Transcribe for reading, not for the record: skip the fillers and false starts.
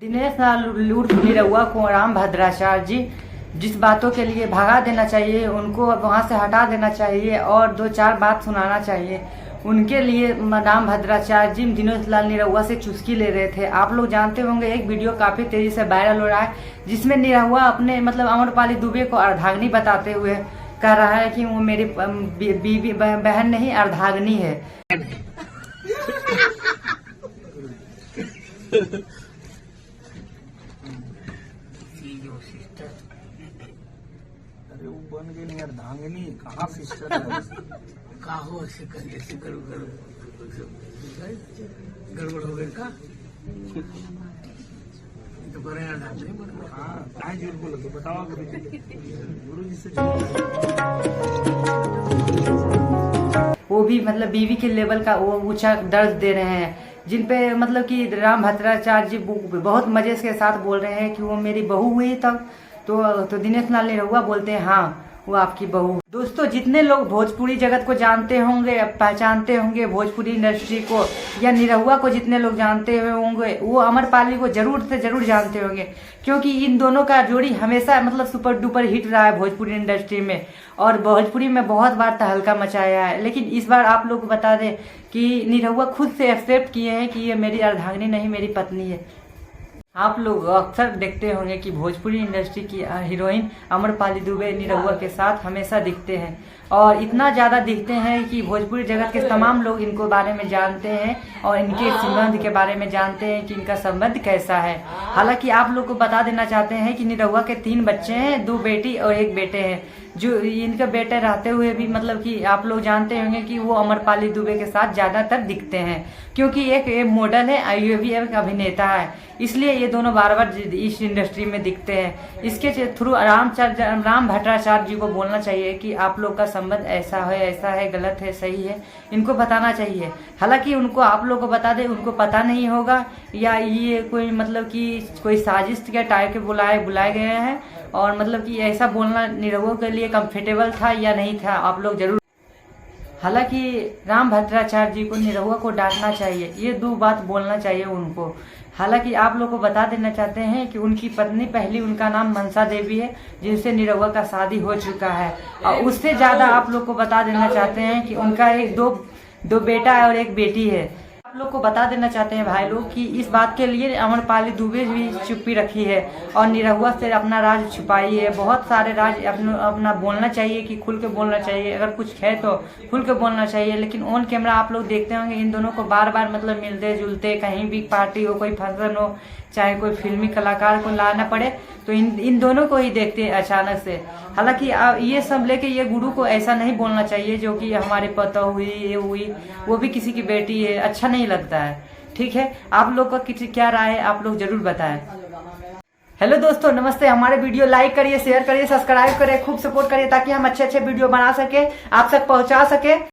दिनेश लूट निरहुआ को राम भद्राचार्य जी जिस बातों के लिए भगा देना चाहिए उनको वहां से हटा देना चाहिए और दो चार बात सुनाना चाहिए। उनके लिए राम भद्राचार्य जी दिनेश लाल निरहुआ से चुस्की ले रहे थे। आप लोग जानते होंगे एक वीडियो काफी तेजी से वायरल हो रहा है जिसमें निरहुआ अपने अमरपाली दुबे को अर्धांगिनी बताते हुए कह रहा है कि वो मेरी बीवी बहन नहीं अर्धांगिनी है। अरे वो बन गई नहीं अर्धांगिनी, कहाँ सिस्टर काहो से गड़बड़ हो गई का तो करे अर्धांगिनी बन गई। हाँ कहाँ झूठ बोलो तो बताओ गुरु जी से। वो भी बीवी के लेवल का वो ऊंचा दर्ज दे रहे हैं जिन पे कि राम भद्राचार्य जी बहुत मजे के साथ बोल रहे हैं कि वो मेरी बहू हुई तब तो दिनेश लाल निरहुआ बोलते हैं हाँ वो आपकी बहू। दोस्तों जितने लोग भोजपुरी जगत को जानते होंगे पहचानते होंगे भोजपुरी इंडस्ट्री को या निरहुआ को जितने लोग जानते होंगे वो अमरपाली को जरूर से जरूर जानते होंगे क्योंकि इन दोनों का जोड़ी हमेशा सुपर डुपर हिट रहा है भोजपुरी इंडस्ट्री में और भोजपुरी में बहुत बार तहलका मचाया है। लेकिन इस बार आप लोग को बता दें कि निरहुआ खुद से एक्सेप्ट किए हैं कि ये मेरी अर्धांगिनी नहीं मेरी पत्नी है। आप लोग अक्सर देखते होंगे कि भोजपुरी इंडस्ट्री की हीरोइन अमरपाली दुबे निरहुआ के साथ हमेशा दिखते हैं और इतना ज़्यादा दिखते हैं कि भोजपुरी जगत के तमाम लोग इनको बारे में जानते हैं और इनके संबंध के बारे में जानते हैं कि इनका संबंध कैसा है। हालांकि आप लोग को बता देना चाहते हैं कि निरहुआ के 3 बच्चे हैं, 2 बेटी और 1 बेटे हैं। जो इनके बेटे रहते हुए भी कि आप लोग जानते होंगे कि वो अमरपाली दुबे के साथ ज्यादातर दिखते हैं क्योंकि एक मॉडल है ये भी एक अभिनेता है, इसलिए ये दोनों बार बार इस इंडस्ट्री में दिखते हैं। इसके थ्रू राम भट्टाचार्य जी को बोलना चाहिए कि आप लोग का संबंध ऐसा है गलत है सही है, इनको बताना चाहिए। हालांकि उनको आप लोग को बता दे उनको पता नहीं होगा या ये कोई कि कोई साजिश के टाइप के बुलाए गए हैं और कि ऐसा बोलना निरहुआ के लिए कंफर्टेबल था या नहीं था आप लोग जरूर। हालांकि राम भट्टाचार्य जी को निरहुआ को डांटना चाहिए, ये 2 बात बोलना चाहिए उनको। हालांकि आप लोग को बता देना चाहते हैं कि उनकी पत्नी पहली उनका नाम मनसा देवी है जिनसे निरहुआ का शादी हो चुका है और उससे ज्यादा आप लोग को बता देना चाहते हैं कि उनका एक दो बेटा है और 1 बेटी है। आप लोग को बता देना चाहते हैं भाई लोग कि इस बात के लिए अमरपाली दुबे भी चुप्पी रखी है और निरहुआ से अपना राज छुपाई है। बहुत सारे राज अपना बोलना चाहिए कि खुल के बोलना चाहिए, अगर कुछ है तो खुल के बोलना चाहिए। लेकिन ऑन कैमरा आप लोग देखते होंगे इन दोनों को बार बार मिलते जुलते कहीं भी पार्टी हो कोई फंक्शन हो चाहे कोई फिल्मी कलाकार को लाना पड़े तो इन दोनों को ही देखते हैं अचानक से। हालांकि ये सब लेके ये गुरु को ऐसा नहीं बोलना चाहिए जो कि हमारे पता हुई ये हुई, वो भी किसी की बेटी है, अच्छा नहीं लगता है। ठीक है, आप लोग का क्या राय है आप लोग जरूर बताएं। हेलो दोस्तों नमस्ते, हमारे वीडियो लाइक करिए शेयर करिए सब्सक्राइब करिए खूब सपोर्ट करिए ताकि हम अच्छे वीडियो बना सके आप तक पहुंचा सके।